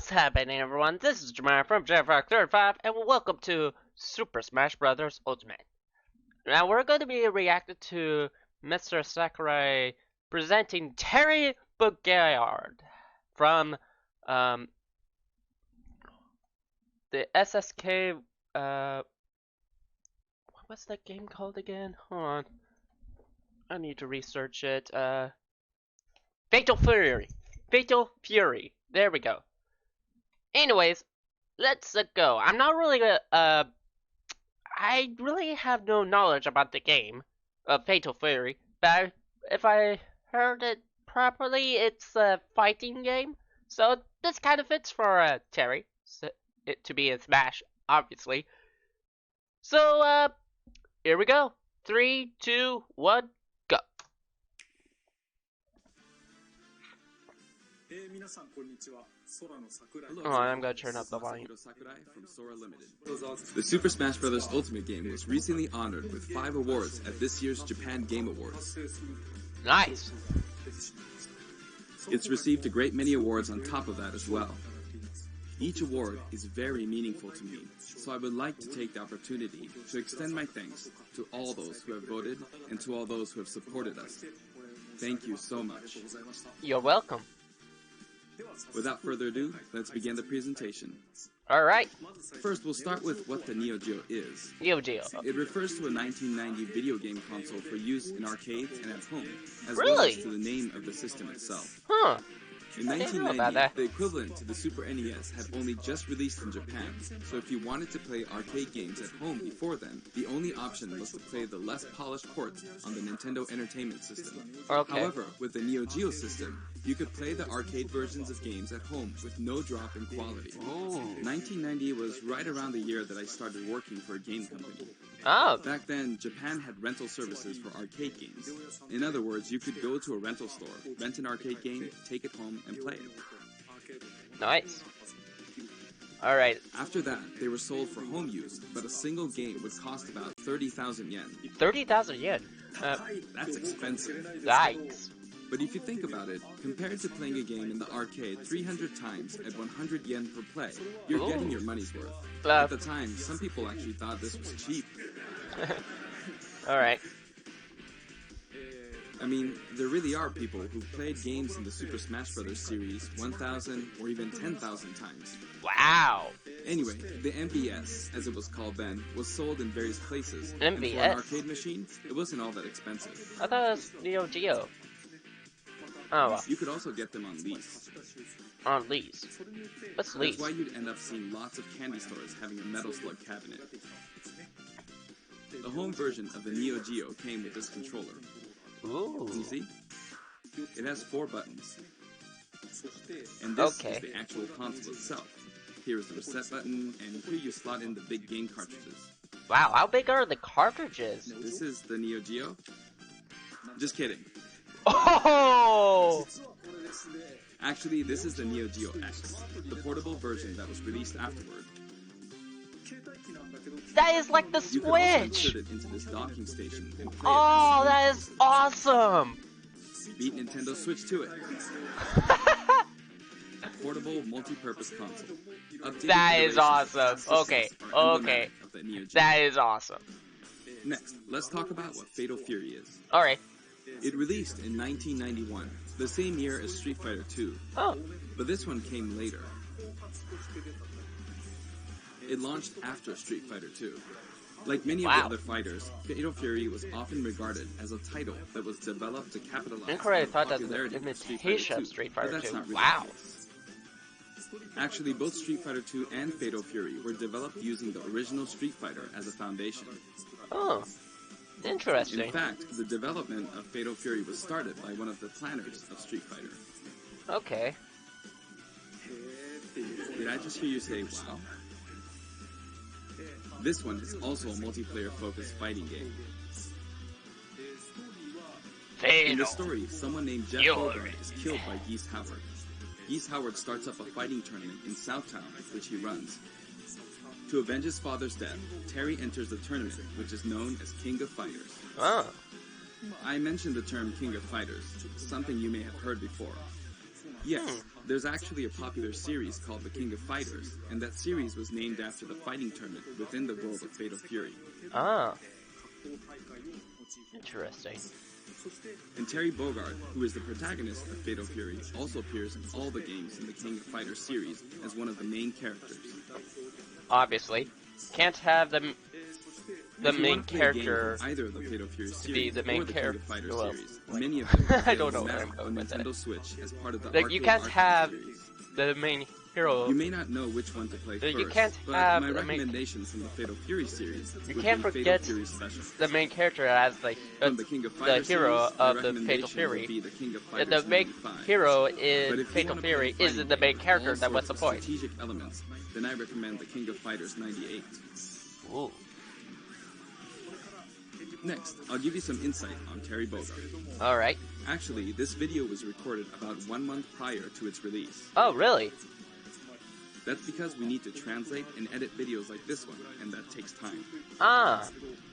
What's happening, everyone? This is Jamar from JFRock35, and welcome to Super Smash Bros. Ultimate. Now, we're going to be reacting to Mr. Sakurai presenting Terry Bogard from the SSK. What's that game called again? Hold on. I need to research it. Fatal Fury. Fatal Fury. There we go. Anyways, let's go. I'm not really I really have no knowledge about the game of Fatal Fury, but if I heard it properly, it's a fighting game. So this kind of fits for Terry to be in Smash, obviously. So here we go. 3, 2, 1, go. Oh, I'm gonna turn up the volume. The Super Smash Bros. Ultimate game was recently honored with 5 awards at this year's Japan Game Awards. Nice. It's received a great many awards on top of that as well. Each award is very meaningful to me, so I would like to take the opportunity to extend my thanks to all those who have voted and to all those who have supported us. Thank you so much. You're welcome. Without further ado, let's begin the presentation. Alright. First, we'll start with what the Neo Geo is. Neo Geo. It refers to a 1990 video game console for use in arcades and at home, as Really? well as to the name of the system itself. Huh. In I didn't know 1990, about that. the equivalent to the Super NES had only just released in Japan, so if you wanted to play arcade games at home before then, the only option was to play the less polished ports on the Nintendo Entertainment System. Okay. However, with the Neo Geo system, you could play the arcade versions of games at home with no drop in quality. Ooh. 1990 was right around the year that I started working for a game company. Oh. Back then, Japan had rental services for arcade games. In other words, you could go to a rental store, rent an arcade game, take it home, and play it. Nice. Alright. After that, they were sold for home use, but a single game would cost about 30,000 yen. 30,000 yen. That's expensive. Yikes. But if you think about it, compared to playing a game in the arcade 300 times at 100 yen per play, you're Ooh. getting your money's worth. At the time, some people actually thought this was cheap. Alright. I mean, there really are people who've played games in the Super Smash Bros. Series 1,000 or even 10,000 times. Wow. Anyway, the MBS, as it was called then, was sold in various places. And for MBS? an arcade machine, it wasn't all that expensive. I thought it was Neo Geo. Oh, well. You could also get them on lease. On lease. What's lease? That's why you'd end up seeing lots of candy stores having a Metal Slug cabinet. The home version of the Neo Geo came with this controller. Ooh. You see? It has 4 buttons. And this Okay. is the actual console itself. Here is the reset button, and here you slot in the big game cartridges. Wow, how big are the cartridges? This is the Neo Geo. Just kidding. Oh! Actually, this is the Neo Geo X, the portable version that was released afterward. That is like the You could also Switch! insert it into this docking station and play Oh, it. that is awesome! Beat Nintendo Switch to it. Portable multi-purpose console. Updated That is iterations awesome. of systems Okay, are okay. emblematic of the Neo Geo. That is awesome. Next, let's talk about what Fatal Fury is. Alright. It released in 1991, the same year as Street Fighter II, Oh. but this one came later. It launched after Street Fighter II. Like many of the Wow. other fighters, Fatal Fury was often regarded as a title that was developed to capitalize Incorrect, I on the thought that was popularity an of Street imitation Fighter of II, Street but Fighter that's 2. not really Wow. the case. Actually, both Street Fighter II and Fatal Fury were developed using the original Street Fighter as a foundation. Oh. Interesting. In fact, the development of Fatal Fury was started by one of the planners of Street Fighter. Okay. Did I just hear you say, wow? This one is also a multiplayer-focused fighting game. In the Fatal. story, someone named Jeff Fury. Bogart is killed by Geese Howard. Geese Howard starts up a fighting tournament in Southtown, which he runs. To avenge his father's death, Terry enters the tournament, which is known as King of Fighters. Oh. I mentioned the term King of Fighters, something you may have heard before. Yes, there's actually a popular series called The King of Fighters, and that series was named after the fighting tournament within the world of Fatal Fury. Ah. Interesting. And Terry Bogard, who is the protagonist of Fatal Fury, also appears in all the games in the King of Fighters series as one of the main characters. Obviously. Can't have the main character either of the Fatal Fury series be the main or the King character. of Fighters Well, series. Many of them are I don't know available where now I'm going on with that. Nintendo Switch as part of the Like, you can't Arcade have series. the main hero. You may not know which one to play You first, can't but have my the main- recommendations from the Fatal Fury series You would can't be forget Fatal Fury Special. the main character as From the King of Fighters hero series, of my the Fatal recommendation Fury. would be the King of And Fighters the main 95. hero But in if you Fatal want to Fury play a isn't the main fighting character. with Then all what's the sorts of point? strategic elements, then I recommend the King of Fighters 98. Ooh. Next, I'll give you some insight on Terry Bogard. Alright. Actually, this video was recorded about 1 month prior to its release. Oh, really? That's because we need to translate and edit videos like this one, and that takes time. Ah.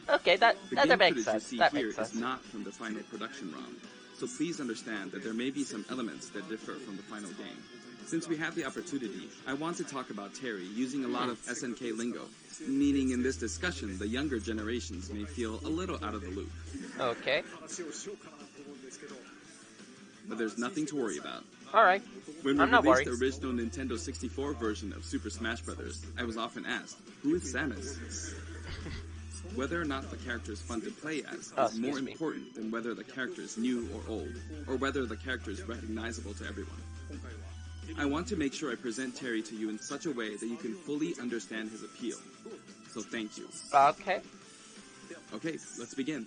Okay, that The makes game footage sense. you see That here makes sense. is not from the final production ROM, so please understand that there may be some elements that differ from the final game. Since we have the opportunity, I want to talk about Terry using a lot of SNK lingo, meaning in this discussion the younger generations may feel a little out of the loop. Okay. But there's nothing to worry about. Alright. When we I'm not released worried. the original Nintendo 64 version of Super Smash Bros., I was often asked, who is Samus? Whether or not the character is fun to play as is more important than whether the character is new or old, or whether the character is recognizable to everyone. I want to make sure I present Terry to you in such a way that you can fully understand his appeal. So thank you. Okay. Okay, let's begin.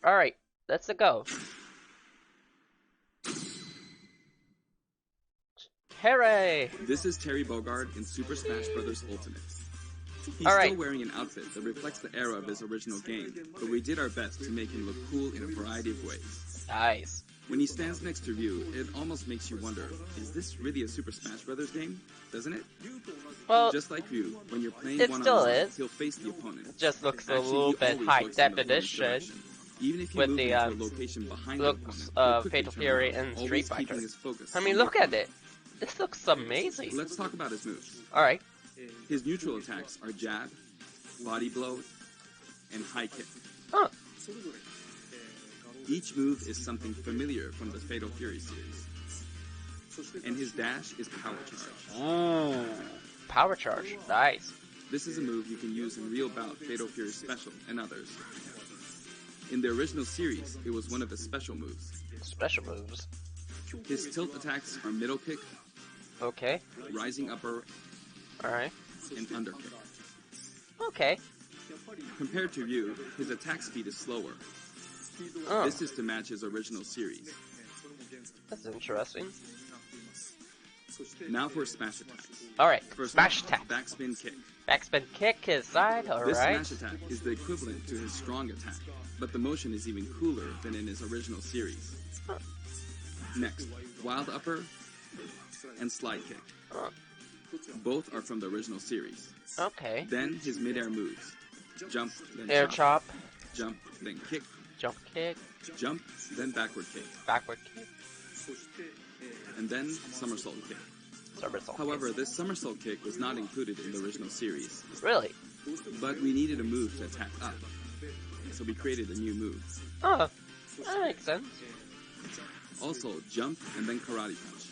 Alright. Let's go. Terry! This is Terry Bogard in Super Smash Bros. Ultimate. He's All right. still wearing an outfit that reflects the era of his original game, but we did our best to make him look cool in a variety of ways. Nice. When he stands next to Ryu, it almost makes you wonder, is this really a Super Smash Bros. Game? Doesn't it? Well, Just like Ryu, when you're playing it one-on-one, still is. he'll face the opponent. it just looks a Actually, little he bit always high looks in the opponent's definition. direction. Even if you with move the, into a location behind the looks opponent, of he'll quickly Fatal turn Fury around, and always Street keeping Fighter. his focus I on mean, the look at opponent. it. This looks amazing. Let's talk about his moves. Alright. His neutral attacks are jab, body blow, and high kick. Huh. Each move is something familiar from the Fatal Fury series. And his dash is power charge. Ooh. Power charge. Nice. This is a move you can use in Real Bout, Fatal Fury Special, and others. In the original series, it was one of his special moves. Special moves. His tilt attacks are middle kick, Okay. rising upper, Alright. and underkick. Okay. Compared to Ryu, his attack speed is slower. Oh, This is to match his original series. that's interesting. Now for smash attacks. Alright. First Smash up, attack. backspin kick. Backspin kick his side. This Alright. smash attack is the equivalent to his strong attack, but the motion is even cooler than in his original series. Huh. Next, wild upper and slide kick. Huh. Both are from the original series. Okay. Then his midair moves. Jump, then Air chop. Jump, then kick. Jump kick. Jump, then backward kick. Backward kick. And then somersault kick. Somersault However, this somersault kick was not included in the original series. kick. Really? But we needed a move to attack up. So we created a new move. Oh. That makes sense. Also, jump and then karate punch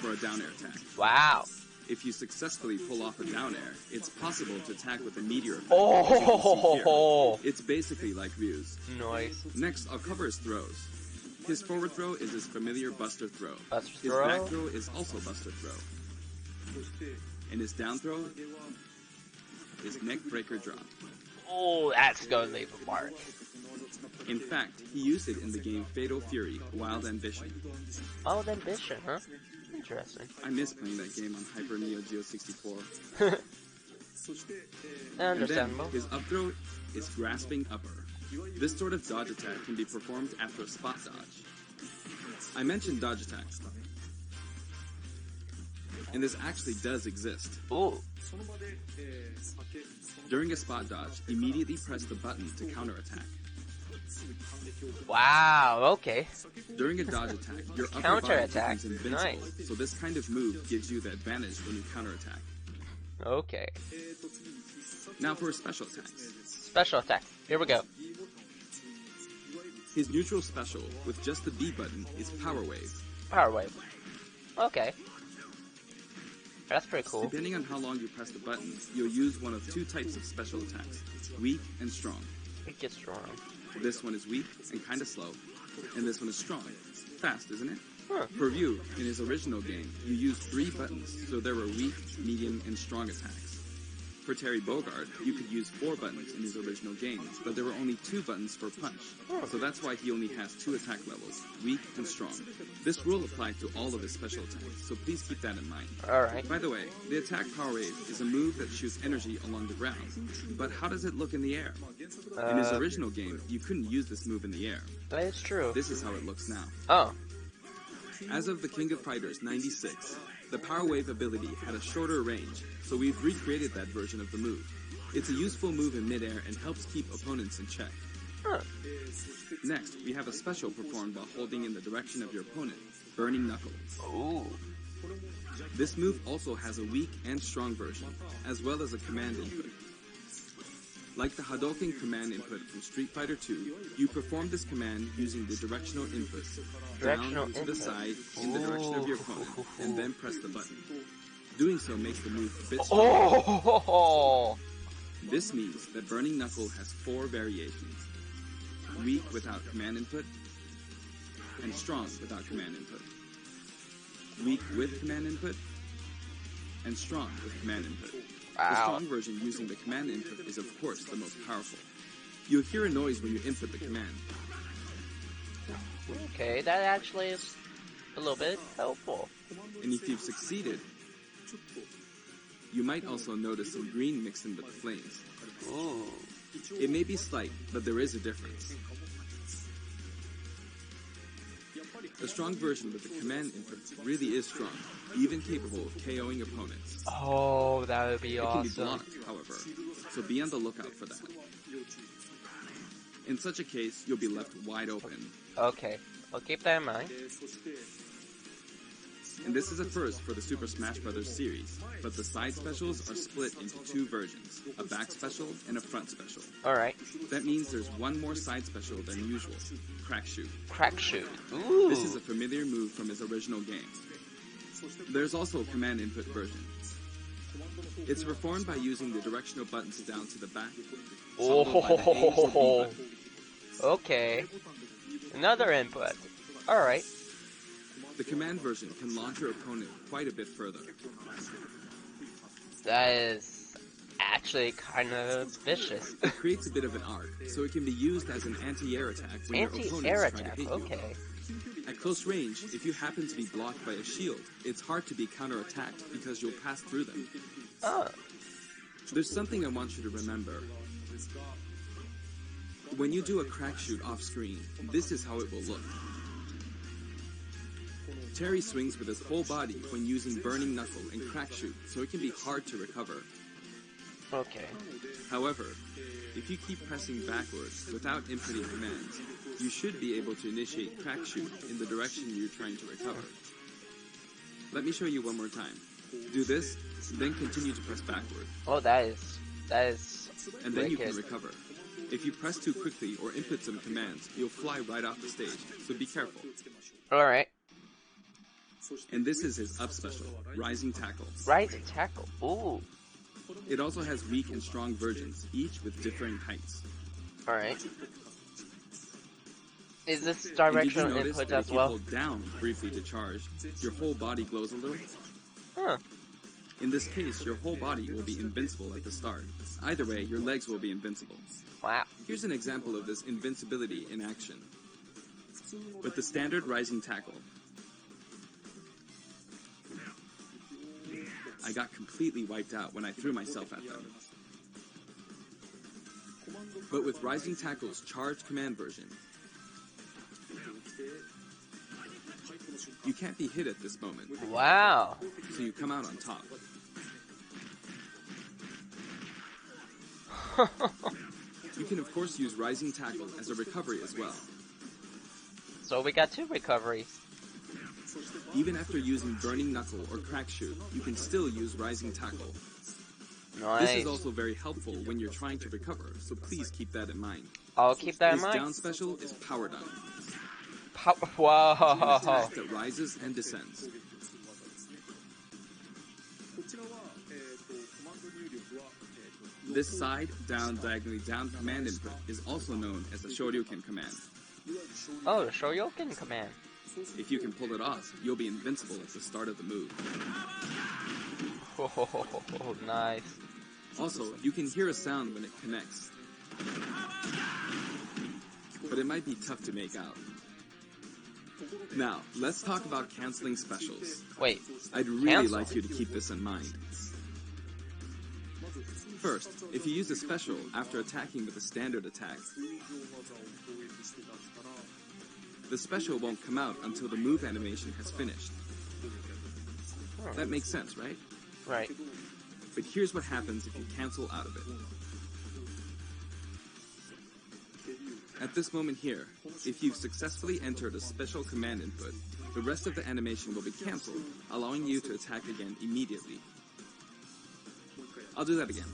for a down air attack. Wow. If you successfully pull off a down air, it's possible to attack with a meteor effect. Oh. It's basically like Ryu's. Nice. Next, I'll cover his throws. His forward throw is his familiar buster throw. Buster His throw. back throw is also buster throw. And his down throw is neck breaker drop. Oh, that's gonna leave a mark. In fact, he used it in the game Fatal Fury Wild Ambition. Oh, ambition, huh? Interesting. I miss playing that game on Hyper Neo Geo 64. And then Understandable. his up throw is grasping upper. This sort of dodge attack can be performed after a spot dodge. I mentioned dodge attack. And this actually does exist. Ooh. During a spot dodge, immediately press the button to counterattack. Wow, okay. During a dodge attack, your upper Counter body attack. becomes invincible, Nice. so this kind of move gives you the advantage when you counterattack. Okay. Now for his special attacks. Special attack. Here we go. His neutral special, with just the B button, is Power Wave. Power wave. Okay. That's pretty cool. Depending on how long you press the button, you'll use one of two types of special attacks, weak and strong. It gets strong. This one is weak and kinda slow, and this one is strong. Fast, isn't it? Huh. For Ryu, in his original game, you used 3 buttons, so there were weak, medium, and strong attacks. For Terry Bogard, you could use 4 buttons in his original game, but there were only 2 buttons for punch. So that's why he only has 2 attack levels, weak and strong. This rule applied to all of his special attacks, so please keep that in mind. Alright. By the way, the attack Power Wave is a move that shoots energy along the ground. But how does it look in the air? In his original game, you couldn't use this move in the air. That is true. This is how it looks now. Oh. As of the King of Fighters 96, the Power Wave ability had a shorter range, so we've recreated that version of the move. It's a useful move in midair and helps keep opponents in check. Huh. Next, we have a special performed while holding in the direction of your opponent, Burning Knuckle. Ooh. This move also has a weak and strong version, as well as a command input. Like the Hadouken command input from Street Fighter II, you perform this command using the directional input, Directional down to input. the side in the direction of your opponent, and then press the button. Doing so makes the move a bit stronger. Oh. This means that Burning Knuckle has 4 variations. Weak without command input, and strong without command input. Weak with command input, and strong with command input. The Wow. strong version using the command input is of course the most powerful. You'll hear a noise when you input the command. Okay, that actually is a little bit helpful. And if you've succeeded, you might also notice some green mixed in with the flames. Ooh. It may be slight, but there is a difference. The strong version with the command input really is strong, even capable of KOing opponents. Oh, that would be It can be awesome. blocked, however, so be on the lookout for that. In such a case, you'll be left wide open. Okay, I'll keep that in mind. And this is a first for the Super Smash Bros. Series, but the side specials are split into 2 versions, a back special and a front special. Alright. That means there's one more side special than usual, Crack Shoot. Crack shoot. Ooh. This is a familiar move from his original game. There's also a command input version. It's performed by using the directional buttons down to the back, followed by the A or B Oh. button. Okay. Another input. Alright. The command version can launch your opponent quite a bit further. That is actually kind of vicious. It creates a bit of an arc, so it can be used as an anti-air attack when your Anti-air opponents try to attack, hit you. okay. At close range, if you happen to be blocked by a shield, it's hard to be counterattacked because you'll pass through them. Oh. There's something I want you to remember. When you do a crack shoot off screen, this is how it will look. Terry swings with his whole body when using Burning Knuckle and Crack Shoot, so it can be hard to recover. Okay. However, if you keep pressing backwards without inputting commands, you should be able to initiate Crack Shoot in the direction you're trying to recover. Let me show you one more time. Do this, then continue to press backward, Oh, that is and then you can wicked. recover. If you press too quickly or input some commands, you'll fly right off the stage, so be careful. Alright. And this is his up special, Rising Tackle. Rising tackle. Ooh. It also has weak and strong versions, each with differing heights. Alright. Is this And did you directional notice input that as if you well? hold down briefly to charge, your whole body glows a little? Huh. In this case, your whole body will be invincible at the start. Either way, your legs will be invincible. Wow. Here's an example of this invincibility in action. With the standard Rising Tackle, I got completely wiped out when I threw myself at them. But with Rising Tackle's charge command version, you can't be hit at this moment, Wow. so you come out on top. You can of course use Rising Tackle as a recovery as well. So we got 2 recoveries. Even after using Burning Knuckle or Crack Shoot, you can still use Rising Tackle. Nice. This is also very helpful when you're trying to recover, so please keep that in mind. I'll keep that in His mind. down special is Power Dunk. Wow. An attack that rises and descends. This side, down, diagonally down command input is also known as the Shoryuken command. Oh, the Shoryuken command. If you can pull it off, you'll be invincible at the start of the move. Oh, nice. Also, you can hear a sound when it connects. But it might be tough to make out. Now, let's talk about canceling specials. Wait, I'd really cancel? like you to keep this in mind. First, if you use a special after attacking with a standard attack, the special won't come out until the move animation has finished. That makes sense, right? Right. But here's what happens if you cancel out of it. At this moment here, if you've successfully entered a special command input, the rest of the animation will be cancelled, allowing you to attack again immediately. I'll do that again.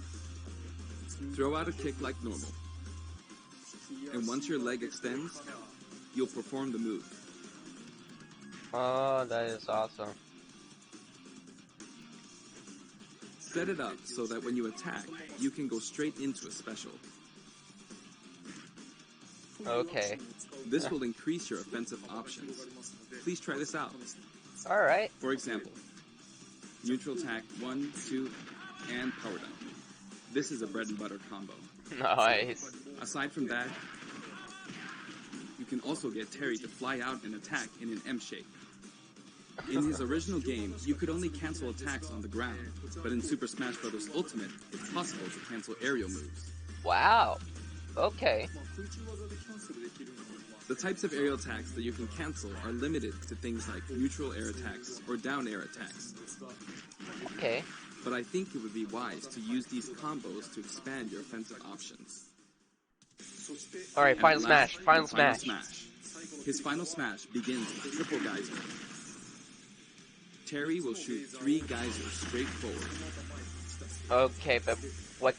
Throw out a kick like normal. And once your leg extends, you'll perform the move. Oh, that is awesome. Set it up so that when you attack, you can go straight into a special. Okay. This will increase your offensive options. Please try this out. Alright. For example, neutral attack 1, 2, and power down. This is a bread and butter combo. Nice. Aside from that, you can also get Terry to fly out and attack in an M shape. In his original game, you could only cancel attacks on the ground, but in Super Smash Bros. Ultimate, it's possible to cancel aerial moves. Wow. Okay. The types of aerial attacks that you can cancel are limited to things like neutral air attacks or down air attacks. Okay. But I think it would be wise to use these combos to expand your offensive options. Alright, And final at smash. last, Final the final smash. His final smash begins with triple geyser. Terry will shoot 3 geysers straight forward. Okay, but what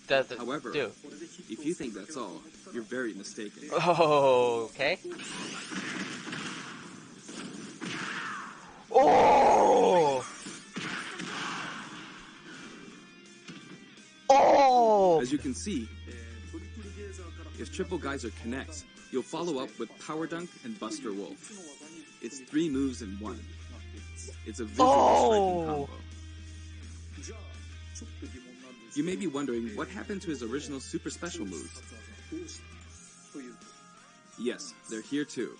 does it However, do? if you think that's all, you're very mistaken. Oh, okay. Oh! Oh! As you can see, if triple geyser connects, you'll follow up with power dunk and Buster Wolf. It's 3 moves in 1. It's a visual striking combo. You may be wondering what happened to his original super special moves. Yes, they're here too.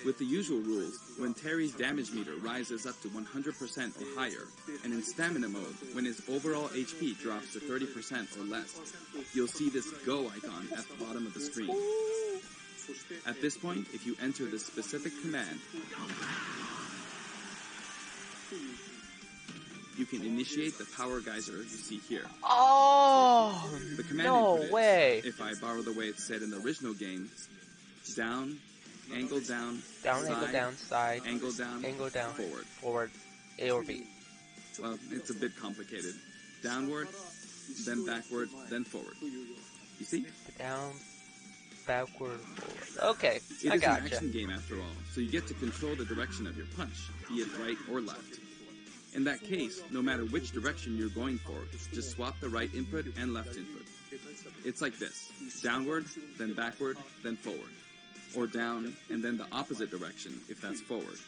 With the usual rules, when Terry's damage meter rises up to 100% or higher, and in stamina mode, when his overall HP drops to 30% or less, you'll see this go icon at the bottom of the screen. At this point, if you enter this specific command, you can initiate the power geyser you see here. Oh! The command No input is, way! if I borrow the way it's said in the original game, down, angle down, Down, side, angle down, side, angle down, forward. forward, A or B. Well, it's a bit complicated. Downward, then backward, then forward. You see? Down, backward, forward. Okay, It I is an gotcha. action game after all, so you get to control the direction of your punch, be it right or left. In that case, no matter which direction you're going for, just swap the right input and left input. It's like this: downward, then backward, then forward. Or down, and then the opposite direction, if that's forward.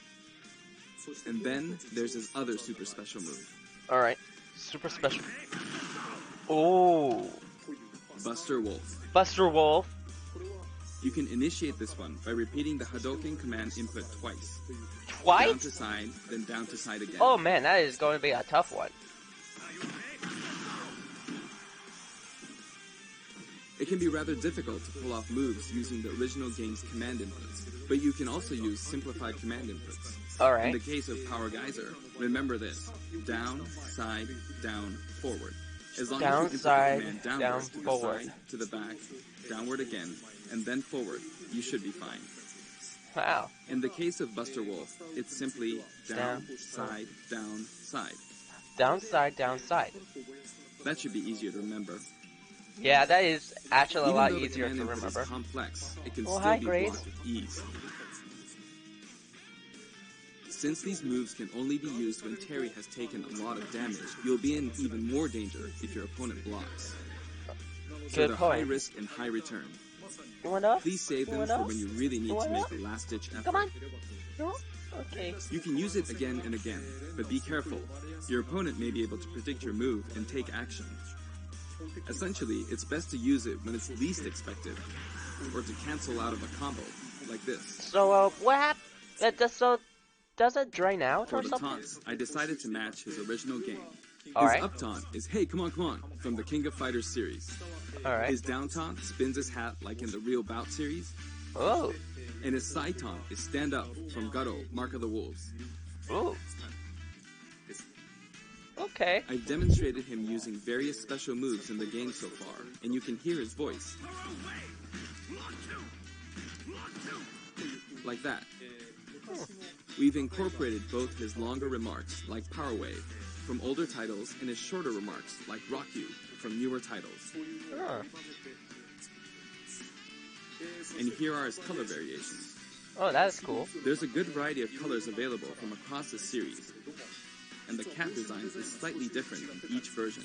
And then, there's his other super special move. Alright, super special. Oh! Buster Wolf. Buster Wolf. You can initiate this one by repeating the Hadouken command input twice. Twice? Down to side, then down to side again. Oh man, that is going to be a tough one. It can be rather difficult to pull off moves using the original game's command inputs, but you can also use simplified command inputs. In Alright. the case of Power Geyser, remember this: down, side, down, forward. As long Down, as you input the side, command downward, down, to the forward. side, to the back, downward again, and then forward, you should be fine. Wow. In the case of Buster Wolf, it's simply down, Down, side, down, side. Down, side, down, side. That should be easier to remember. Yeah, that is actually a Even lot though the easier command to input is remember. complex, it can Oh, still hi, be Grace. blocked with ease. Since these moves can only be used when Terry has taken a lot of damage, you'll be in even more danger if your opponent blocks. So Good they're high point. risk and high return. You want up? Please save You them want for up? when you really need You to want make up? a last-ditch effort. Come on. No? Okay. You can use it again and again, but be careful. Your opponent may be able to predict your move and take action. Essentially, it's best to use it when it's least expected, or to cancel out of a combo, like this. So, what happened? Does it drain out For or the something? taunts, I decided to match his original game. His Alright. up taunt is "Hey, come on," from the King of Fighters series. Alright. His down taunt spins his hat like in the Real Bout series. Oh. And his side taunt is "Stand Up" from Gutto, Mark of the Wolves. Ooh. Okay. I've demonstrated him using various special moves in the game so far, and you can hear his voice. Like that. We've incorporated both his longer remarks, like Power Wave, from older titles, and his shorter remarks, like Rock You, from newer titles. Huh. And here are his color variations. Oh, that's cool. There's a good variety of colors available from across the series, and the cap design is slightly different in each version.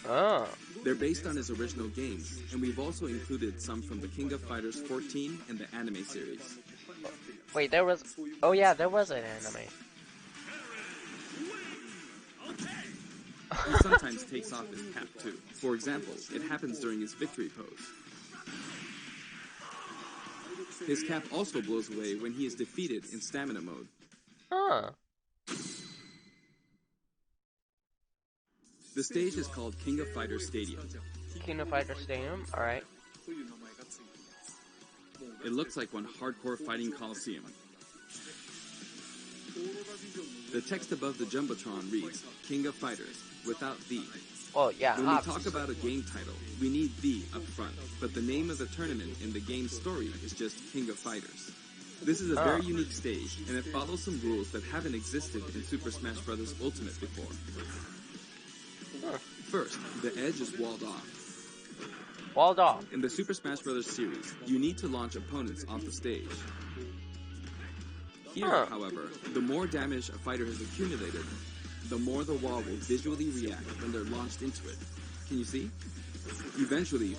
Oh. They're based on his original games, and we've also included some from the King of Fighters 14 and the anime series. Wait, there was... Oh yeah, there was an anime. He sometimes takes off his cap too. For example, it happens during his victory pose. His cap also blows away when he is defeated in stamina mode. Huh. The stage is called King of Fighters Stadium. King of Fighters Stadium, alright. It looks like one hardcore fighting coliseum. The text above the Jumbotron reads, King of Fighters, without the. Oh yeah, When we talk about a game title, we need the up front, but the name of the tournament in the game's story is just King of Fighters. This is a very unique stage, and it follows some rules that haven't existed in Super Smash Bros. Ultimate before. First, the edge is walled off. Walled off. In the Super Smash Bros. Series, you need to launch opponents off the stage. Here, however, the more damage a fighter has accumulated, the more the wall will visually react when they're launched into it. Can you see? Eventually,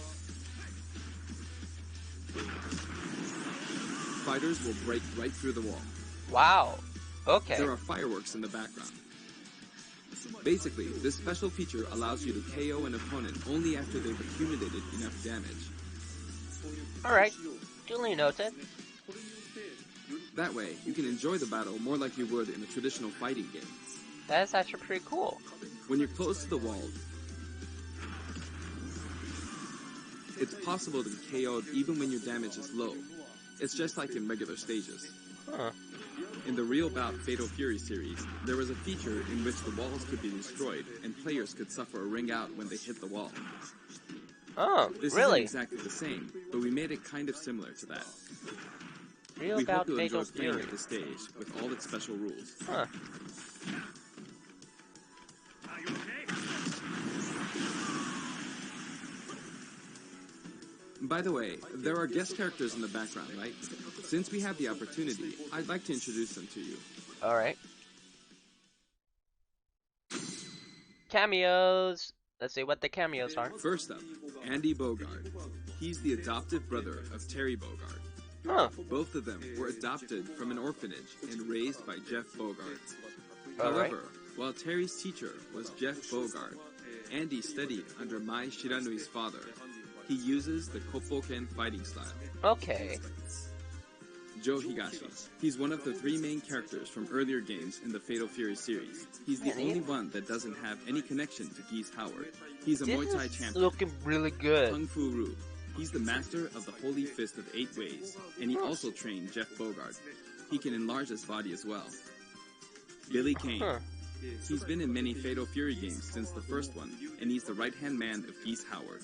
fighters will break right through the wall. Wow. Okay. There are fireworks in the background. Basically, this special feature allows you to KO an opponent only after they've accumulated enough damage. Alright. Duly noted. That way, you can enjoy the battle more like you would in a traditional fighting game. That's actually pretty cool. When you're close to the wall, it's possible to be KO'd even when your damage is low. It's just like in regular stages. Huh. In the Real Bout Fatal Fury series, there was a feature in which the walls could be destroyed and players could suffer a ring out when they hit the wall. Oh, This really? isn't exactly the same, but we made it kind of similar to that. Real We about hope you'll Fatal enjoy playing Fury. at this stage with all its special rules. Huh. By the way, there are guest characters in the background, right? Since we have the opportunity, I'd like to introduce them to you. Alright. Cameos. Let's see what the cameos are. First up, Andy Bogard. He's the adoptive brother of Terry Bogard. Huh. Both of them were adopted from an orphanage and raised by Jeff Bogard. Alright. However, while Terry's teacher was Jeff Bogard, Andy studied under Mai Shiranui's father. He uses the Koppoken fighting style. Okay. Joe Higashi. He's one of the three main characters from earlier games in the Fatal Fury series. He's the only one that doesn't have any connection to Geese Howard. He's a Muay Thai This is champion. looking really good. Kung Fu Ru. He's the master of the Holy Fist of 8 Ways, and he also trained Jeff Bogard. He can enlarge his body as well. Billy Kane. Huh. He's been in many Fatal Fury games since the first one, and he's the right-hand man of Geese Howard.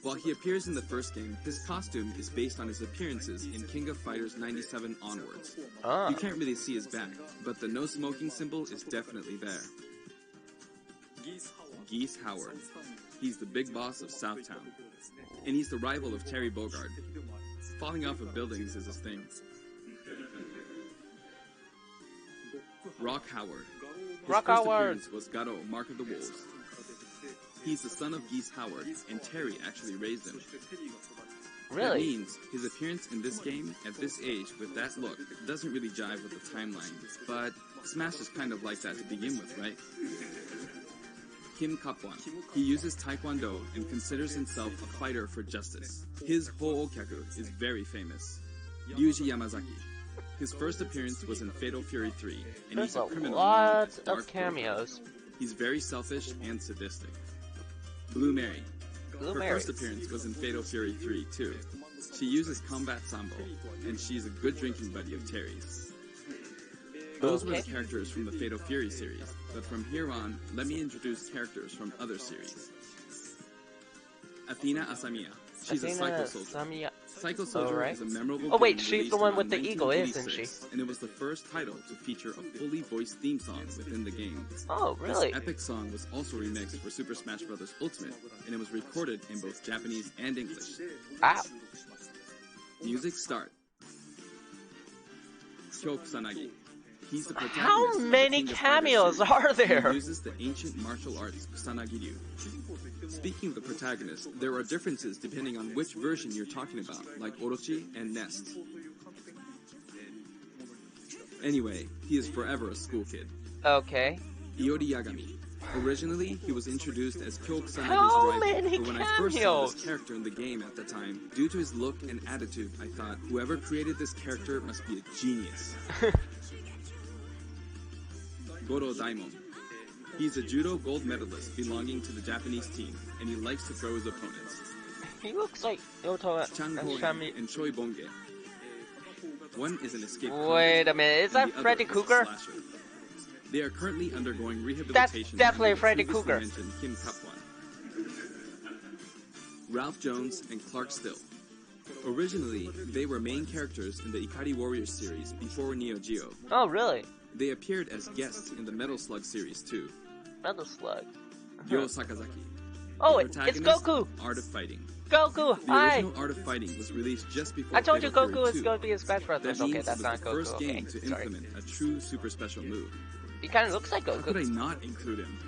While he appears in the first game, his costume is based on his appearances in King of Fighters 97 onwards. You can't really see his back, but the no smoking symbol is definitely there. Geese Howard. He's the big boss of Southtown, and he's the rival of Terry Bogard. Falling off of buildings is his thing. Rock Howard. His first appearance was Garo, Mark of the Wolves. He's the son of Geese Howard, and Terry actually raised him. Really? That means his appearance in this game, at this age, with that look, doesn't really jive with the timeline. But Smash is kind of like that to begin with, right? Kim Kapwan. He uses Taekwondo and considers himself a fighter for justice. His Ho'okyaku is very famous. Ryuji Yamazaki. His first appearance was in Fatal Fury 3, and he's a criminal. Lots of cameos. He's very selfish and sadistic. Blue Mary. Her first appearance was in Fatal Fury 3, too. She uses combat sambo, and she's a good drinking buddy of Terry's. Those were the characters from the Fatal Fury series, but from here on, let me introduce characters from other series. Athena Asamiya. She's a Psycho Soldier. Psycho Soldier is a memorable game she's the one with the eagle, isn't she? And it was the first title to feature a fully voiced theme song within the game. Oh, really? This epic song was also remixed for Super Smash Bros. Ultimate, and it was recorded in both Japanese and English. Wow. Music start. Kyo Kusanagi. He's the protagonist. How many cameos are there? He uses the ancient martial arts Kusanagi-ryu. Speaking of the protagonist, there are differences depending on which version you're talking about, like Orochi and Nest. Anyway, he is forever a school kid. Okay. Iori Yagami. Originally, he was introduced as Kyo Kusanagi's How rival, many but when I first saw cameos? this character in the game at the time, due to his look and attitude, I thought, whoever created this character must be a genius. Goro Daimon. He's a judo gold medalist belonging to the Japanese team, and he likes to throw his opponents. He looks like Yoto Chan and Kohen Shami. and Choi Bonge. One is an escape Wait a minute, is that and the other Freddy is a Krueger? slasher. They are currently undergoing rehabilitation. That's definitely under the Freddy previously Krueger. mentioned Kim Kapwan. Ralph Jones and Clark Still. Originally, they were main characters in the Ikari Warriors series before Neo Geo. Oh, really? They appeared as guests in the Metal Slug series too. Metal Slug. Ryo Sakazaki. Oh, The it's protagonist, Goku! Art of Fighting. Goku, The hi! original Art of Fighting was released just before I told you Fatal Goku Fury was 2. going to be a Smash Bros. That Okay, means that's it not was the Goku. first Okay, game to sorry. implement a true super special move. He kind of looks like How could I Goku. not include him?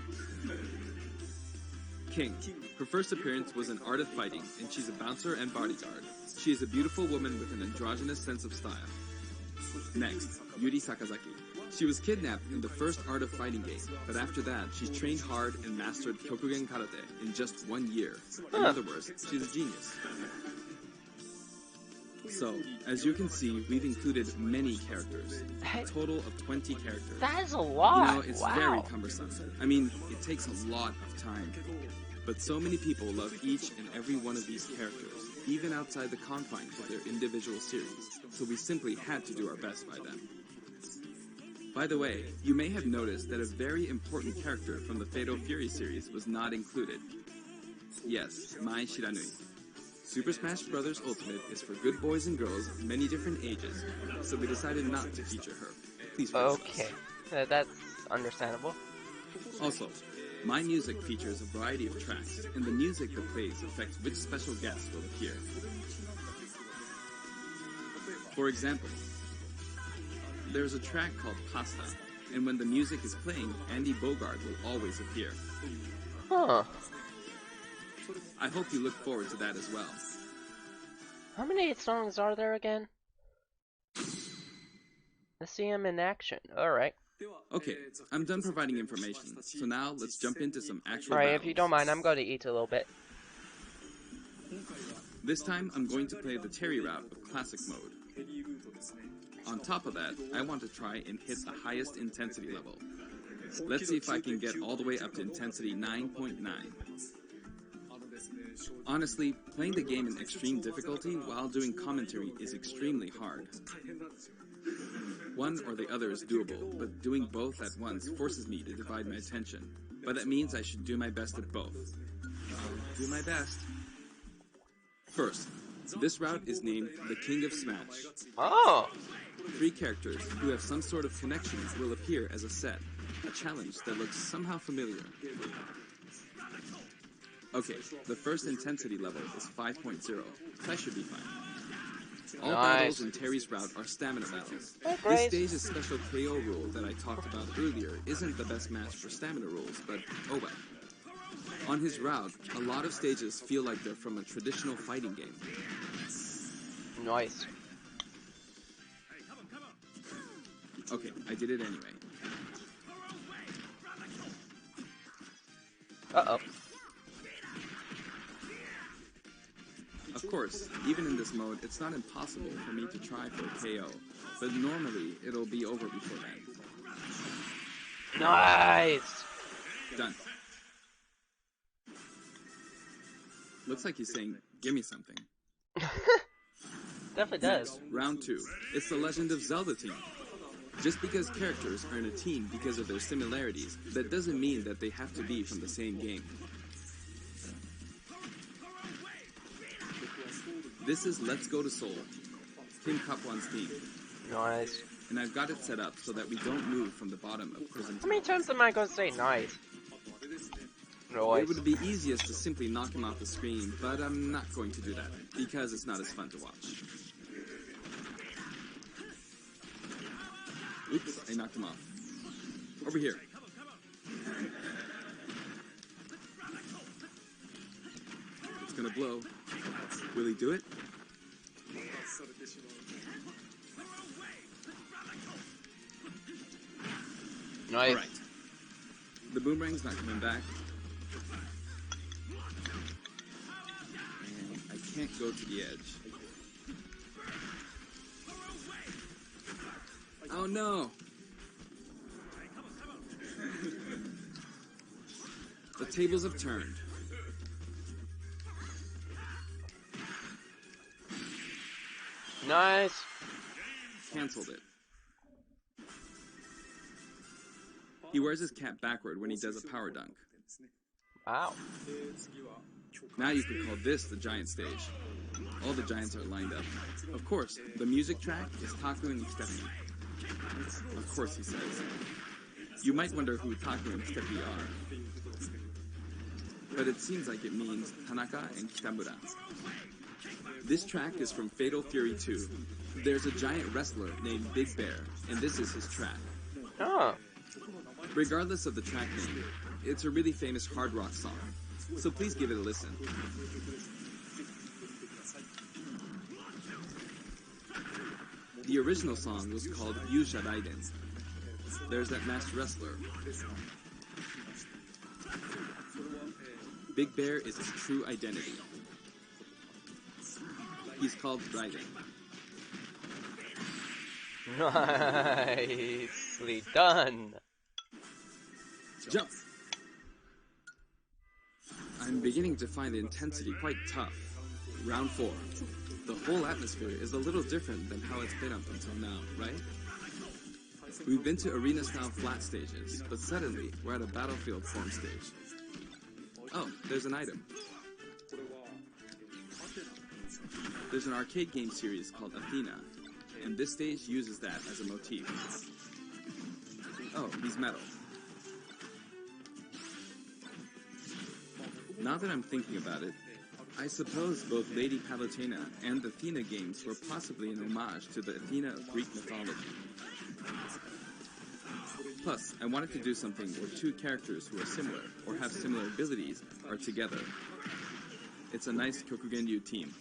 King. Her first appearance was in Art of Fighting, and she's a bouncer and bodyguard. She is a beautiful woman with an androgynous sense of style. Next, Yuri Sakazaki. She was kidnapped in the first Art of Fighting game, but after that, she trained hard and mastered Kyokugen Karate in just 1 year. In other words, she's a genius. So, as you can see, we've included many characters. A total of 20 characters. That is a lot. You know, it's wow. very cumbersome. I mean, it takes a lot of time. But so many people love each and every one of these characters, even outside the confines of their individual series, so we simply had to do our best by them. By the way, you may have noticed that a very important character from the Fatal Fury series was not included. Yes, Mai Shiranui. Super Smash Bros. Ultimate is for good boys and girls of many different ages, so we decided not to feature her. Please forgive us. Okay, that's understandable. Also, my music features a variety of tracks, and the music that plays affects which special guests will appear. For example, there's a track called Pasta, and when the music is playing, Andy Bogard will always appear. Huh. I hope you look forward to that as well. How many songs are there again? Let's see him in action. Alright. Okay, I'm done providing information, so now let's jump into some actual Alright, battles. if you don't mind, I'm going to eat a little bit. This time, I'm going to play the Terry route of Classic Mode. On top of that, I want to try and hit the highest intensity level. Let's see if I can get all the way up to intensity 9.9. Honestly, playing the game in extreme difficulty while doing commentary is extremely hard. One or the other is doable, but doing both at once forces me to divide my attention. But that means I should do my best at both. I'll do my best. First, this route is named the King of Smash. Oh! 3 characters who have some sort of connection will appear as a set, a challenge that looks somehow familiar. Okay, the first intensity level is 5.0, so I should be fine. All battles in Terry's route are stamina battles. This stage's special KO rule that I talked about earlier isn't the best match for stamina rules, but oh well. On his route, a lot of stages feel like they're from a traditional fighting game. Nice. Okay, I did it anyway. Uh-oh. Of course, even in this mode, it's not impossible for me to try for a KO, but normally it'll be over before then. Nice! Done. Looks like he's saying, give me something. Definitely does. Round 2. It's the Legend of Zelda team. Just because characters are in a team because of their similarities, that doesn't mean that they have to be from the same game. This is Let's Go to Seoul, Kim Kapwan's team. Nice. And I've got it set up so that we don't move from the bottom of prison. How many times am I going to say nice? It would be easiest to simply knock him off the screen, but I'm not going to do that, because it's not as fun to watch. Oops, I knocked him off. Over here. It's gonna blow. Will he do it? Nice. Alright. The boomerang's not coming back. And I can't go to the edge. Oh no! The tables have turned. Nice. Cancelled it. He wears his cap backward when he does a power dunk. Wow. Now you could call this the giant stage. All the giants are lined up. Of course, the music track is Taku and Steppy. Of course, he says. You might wonder who Taku and Steppy are. But it seems like it means Tanaka and Kitamura. This track is from Fatal Fury 2. There's a giant wrestler named Big Bear, and this is his track. Oh. Regardless of the track name, it's a really famous hard rock song. So please give it a listen. The original song was called Yusha Raiden. There's that masked wrestler. Big Bear is his true identity. He's called Raiden. Nicely done. Jump! I'm beginning to find the intensity quite tough. Round 4. The whole atmosphere is a little different than how it's been up until now, right? We've been to arena-style flat stages, but suddenly we're at a battlefield form stage. Oh, there's an item. There's an arcade game series called Athena, and this stage uses that as a motif. Oh, he's metal. Now that I'm thinking about it, I suppose both Lady Palutena and the Athena games were possibly an homage to the Athena of Greek mythology. Plus, I wanted to do something where 2 characters who are similar, or have similar abilities, are together. It's a nice Kyokugenryu team.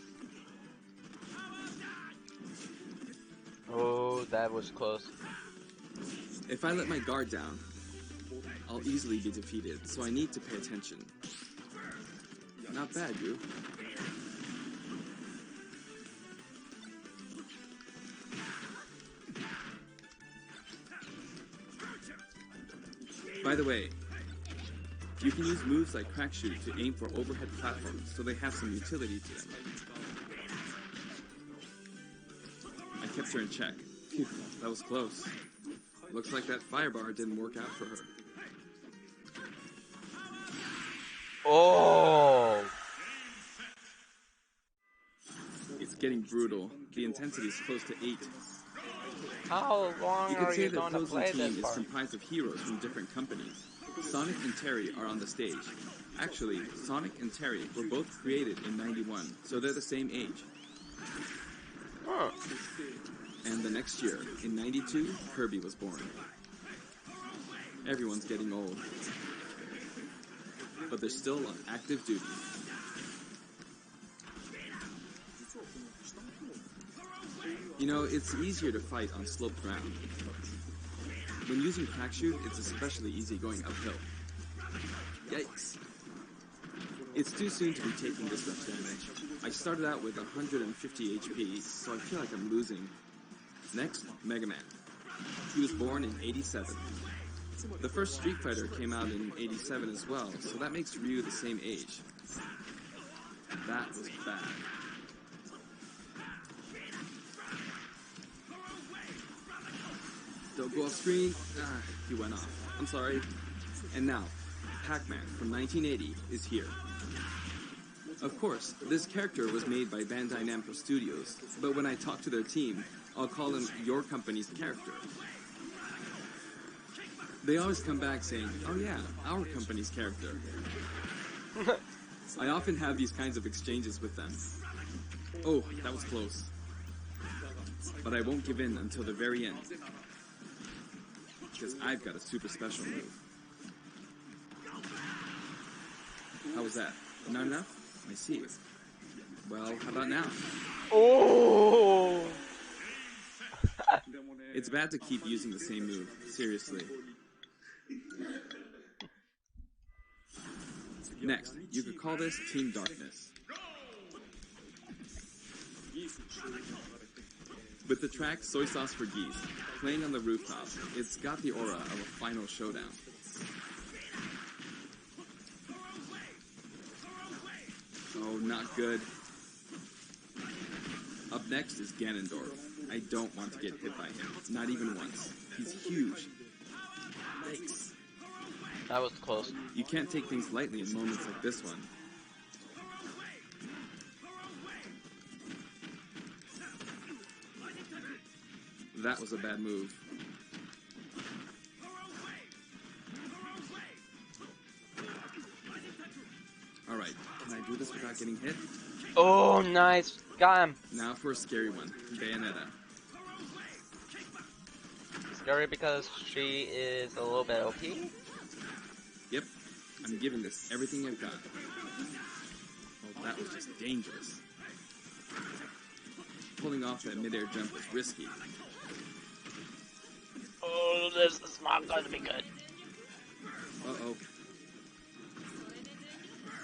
Oh, that was close. If I let my guard down, I'll easily be defeated, so I need to pay attention. Not bad, you. By the way, you can use moves like Crack Shoot to aim for overhead platforms, so they have some utility to them. I kept her in check. Phew, that was close. Looks like that fire bar didn't work out for her. Oh! It's getting brutal. The intensity is close to 8. How long You are could say you the going to opposing play team this is for? comprised of heroes from different companies. Sonic and Terry are on the stage. Actually, Sonic and Terry were both created in 91, so they're the same age. Huh. And the next year, in 92, Kirby was born. Everyone's getting old. But they're still on active duty. You know, it's easier to fight on sloped ground. When using crack shoot, it's especially easy going uphill. Yikes. It's too soon to be taking this much damage. I started out with 150 HP, so I feel like I'm losing. Next, Mega Man. He was born in 87. The first Street Fighter came out in 87 as well, so that makes Ryu the same age. That was bad. Don't go off screen. He went off. I'm sorry. And now, Pac-Man from 1980 is here. Of course, this character was made by Bandai Namco Studios, but when I talk to their team, I'll call him your company's character. They always come back saying, oh yeah, our company's character. I often have these kinds of exchanges with them. Oh, that was close. But I won't give in until the very end. Because I've got a super special move. How was that? Not enough? I see. Well, how about now? Oh! It's bad to keep using the same move. Seriously. Next, you could call this Team Darkness. With the track Soy Sauce for Geese playing on the rooftop, it's got the aura of a final showdown. Oh, not good. Up next is Ganondorf. I don't want to get hit by him, not even once. He's huge. Yikes. That was close. You can't take things lightly in moments like this one. That was a bad move. Alright, can I do this without getting hit? Oh, nice. Got him. Now for a scary one, Bayonetta. Scary because she is a little bit OP. Yep, I'm giving this everything I've got. Oh, that was just dangerous. Pulling off that midair jump was risky. Oh, this is not going to be good. Uh-oh.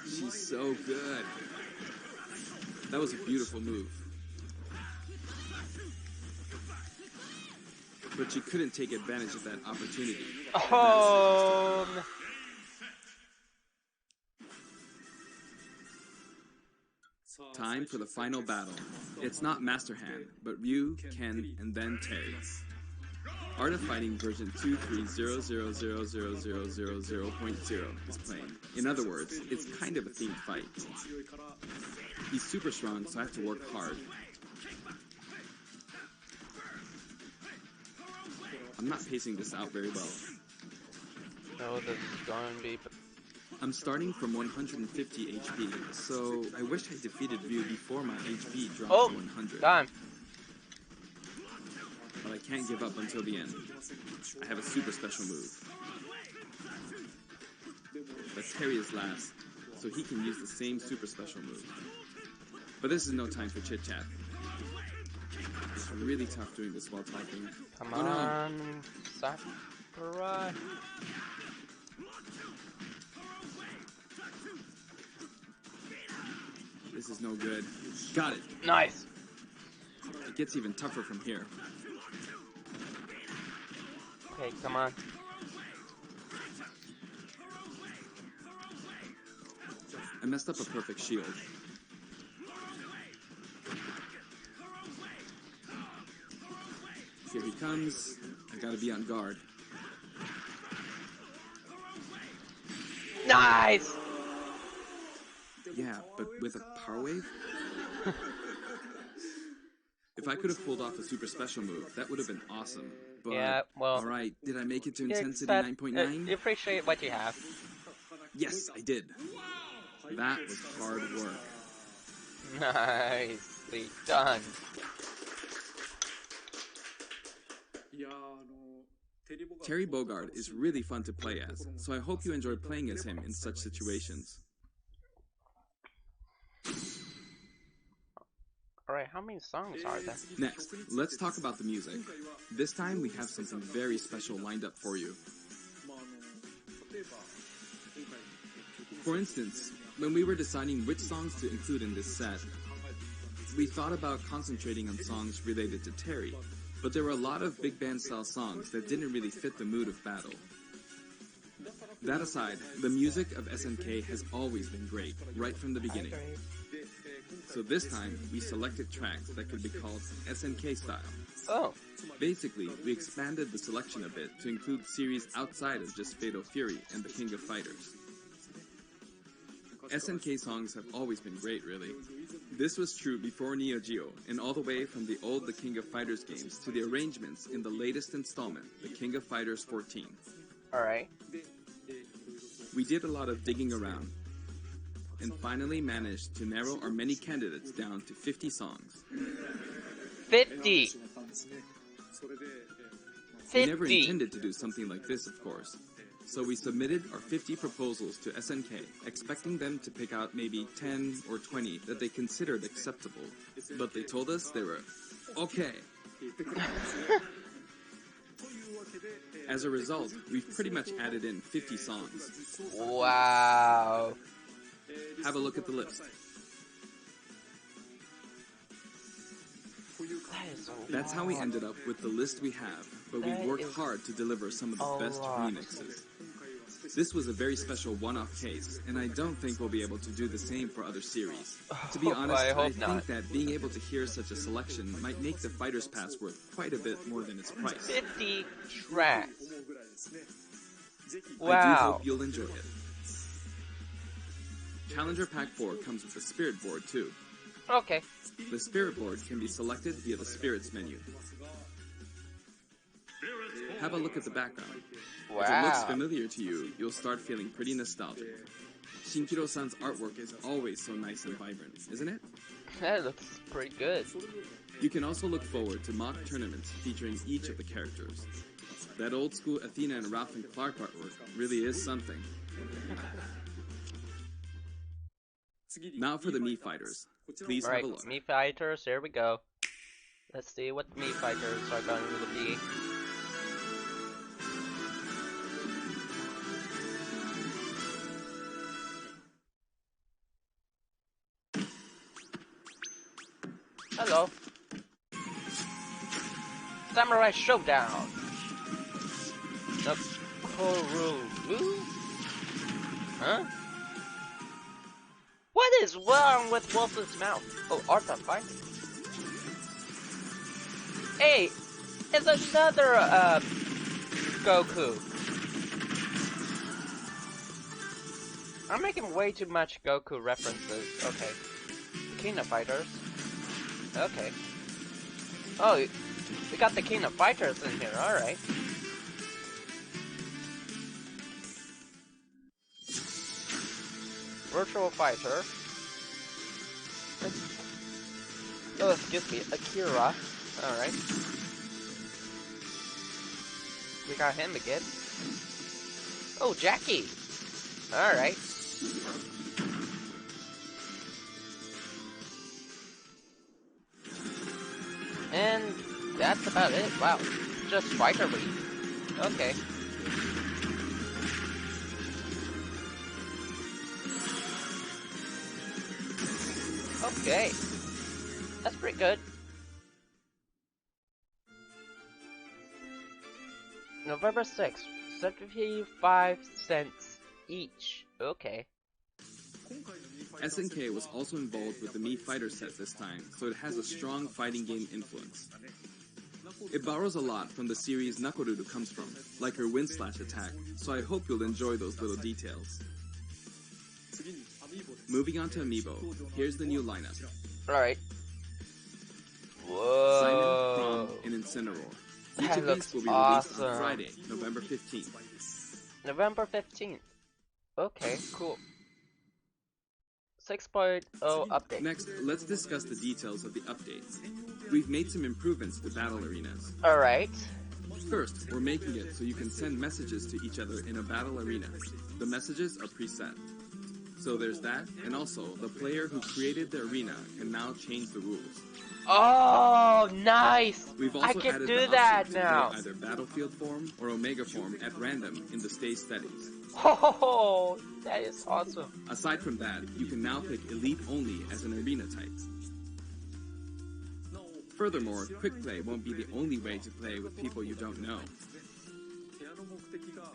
She's so good. That was a beautiful move. But she couldn't take advantage of that opportunity. Oh. Time for the final battle. It's not Master Hand, but Ryu, Ken, and then Terry. Art of Fighting version 230000000.0 is playing. In other words, it's kind of a themed fight. He's super strong, so I have to work hard. I'm not pacing this out very well. No, this is going to be... I'm starting from 150 HP, so I wish I defeated Ryu before my HP dropped to 100. Time. But I can't give up until the end. I have a super special move. But Terry is last, so he can use the same super special move. But this is no time for chit-chat. It's really tough doing this while typing. Come Oh, no. on, Sakurai. This is no good. Got it. Nice. It gets even tougher from here. Okay, come on. I messed up a perfect shield. Here he comes, I gotta be on guard. Nice! Yeah, but with a power wave? If I could have pulled off a super special move, that would have been awesome. But, Yeah, well... alright, did I make it to Intensity that, 9.9? you appreciate what you have. Yes, I did. That was hard work. Nicely done. Terry Bogard is really fun to play as, so I hope you enjoy playing as him in such situations. Alright, how many songs are there? Next, let's talk about the music. This time we have something very special lined up for you. For instance, when we were deciding which songs to include in this set, we thought about concentrating on songs related to Terry, but there were a lot of big band style songs that didn't really fit the mood of battle. That aside, the music of SNK has always been great, right from the beginning. So this time, we selected tracks that could be called SNK style. Oh. Basically, we expanded the selection a bit to include series outside of just Fatal Fury and the King of Fighters. SNK songs have always been great, really. This was true before Neo Geo, and all the way from the old The King of Fighters games to the arrangements in the latest installment, The King of Fighters 14. Alright. We did a lot of digging around, and finally managed to narrow our many candidates down to 50 songs. 50! We never intended to do something like this, of course. So we submitted our 50 proposals to SNK, expecting them to pick out maybe 10 or 20 that they considered acceptable. But they told us they were okay. As a result, we've pretty much added in 50 songs. Wow. Have a look at the list. That's how we ended up with the list we have, but we worked hard to deliver some of the best remixes. This was a very special one-off case, and I don't think we'll be able to do the same for other series. To be honest, I think that being able to hear such a selection might make the Fighter's Pass worth quite a bit more than its price. 50 tracks. Wow. I do hope you'll enjoy it. Challenger Pack 4 comes with a Spirit Board too. Okay. The Spirit Board can be selected via the Spirits menu. Have a look at the background. Wow. If it looks familiar to you, you'll start feeling pretty nostalgic. Shinkiro-san's artwork is always so nice and vibrant, isn't it? That looks pretty good. You can also look forward to mock tournaments featuring each of the characters. That old school Athena and Ralph and Clark artwork really is something. Now for the Mii Fighters. Please have a look. Mii Fighters, here we go. Let's see what the Mii Fighters are going to be. Hello. Samurai Showdown. The Korobu? Huh? What is wrong with Wolf's mouth? Oh, art on finding. Hey, it's another, Goku. I'm making way too much Goku references. Okay. King of Fighters. Okay. Oh, we got the King of Fighters in here, alright. Virtual Fighter. Oh, excuse me, Akira. Alright. We got him again. Oh, Jackie. Alright. And that's about it. Wow. Just Fighter League. Okay. Okay. That's pretty good. November 6th, 75 cents each. Okay. SNK was also involved with the Mii Fighter set this time, so it has a strong fighting game influence. It borrows a lot from the series Nakoruru comes from, like her wind slash attack, so I hope you'll enjoy those little details. Moving on to Amiibo, here's the new lineup. Alright. Simon, Whoa. Chrom, and Incineroar. Each That of looks these will be released on awesome. Friday, November 15th. November 15th. Okay, cool. 6.0 update. Next, let's discuss the details of the updates. We've made some improvements to battle arenas. Alright. First, we're making it so you can send messages to each other in a battle arena. The messages are preset. So there's that, and also, the player who created the arena can now change the rules. Oh, nice! We've also I can added do the that option to now! play either Battlefield form or Omega form at random in the stage settings. Oh, that is awesome. Aside from that, you can now pick Elite only as an arena type. Furthermore, Quick Play won't be the only way to play with people you don't know.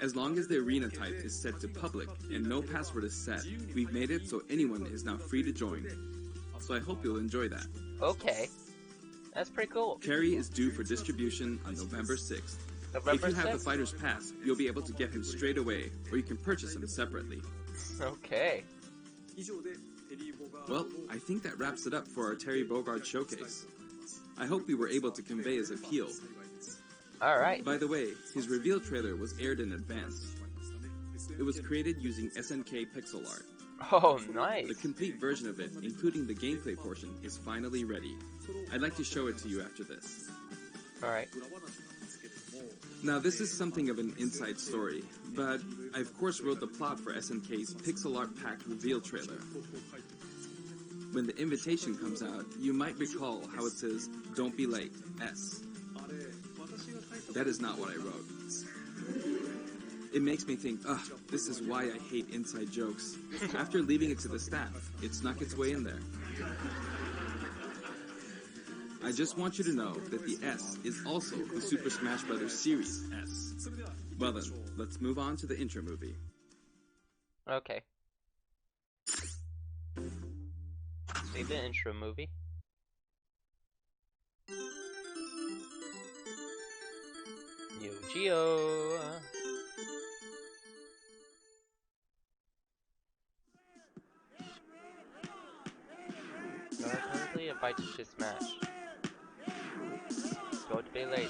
As long as the arena type is set to public and no password is set, we've made it so anyone is now free to join. So I hope you'll enjoy that. Okay. That's pretty cool. Cherry is due for distribution on November 6th. November If you have the 6th? Fighter's Pass, you'll be able to get him straight away, or you can purchase him separately. Okay. Well, I think that wraps it up for our Terry Bogard showcase. I hope we were able to convey his appeal. Alright. By the way, his reveal trailer was aired in advance. It was created using SNK pixel art. Oh, nice. The complete version of it, including the gameplay portion, is finally ready. I'd like to show it to you after this. Alright. Now, this is something of an inside story, but I of course wrote the plot for SNK's pixel art packed reveal trailer. When the invitation comes out, you might recall how it says, "Don't be late, S." That is not what I wrote. It makes me think, this is why I hate inside jokes. After leaving it to the staff, it snuck its way in there. I just want you to know that the S is also the Super Smash Bros. Series S. Well then, let's move on to the intro movie. Okay. See the intro movie. Yu-Gi-Oh! You are currently invited to Smash. Don't be late.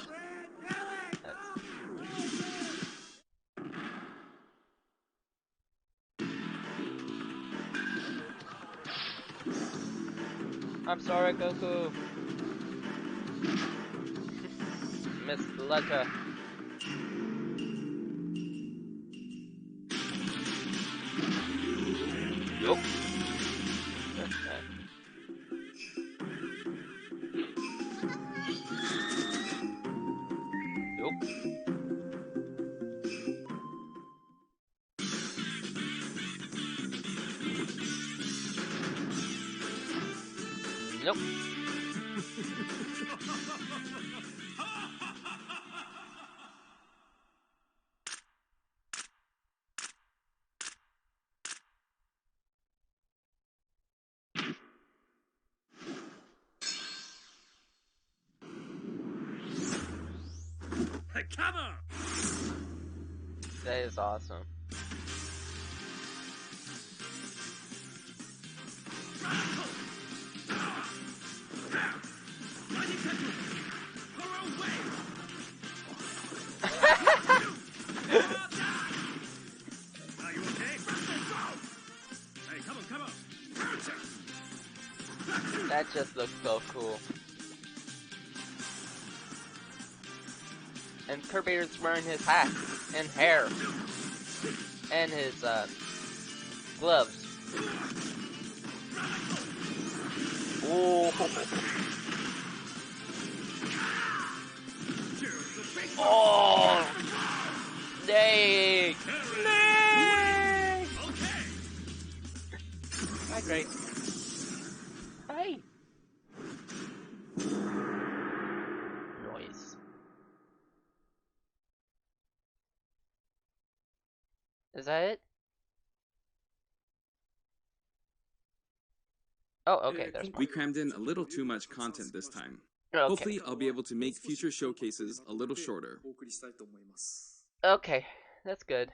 I'm sorry, Goku. Miss Letter. Nope. Nope. Nope. Hey, come on! That is awesome. Are you okay? Hey, come on! That just looks so cool. And Kirby is wearing his hat and hair and his gloves. Oh! Oh! Snake! Snake! Hi, Great. Hi. Noise. Is that it? Oh, okay, there's more. We crammed in a little too much content this time. Okay. Hopefully, I'll be able to make future showcases a little shorter. Okay, that's good.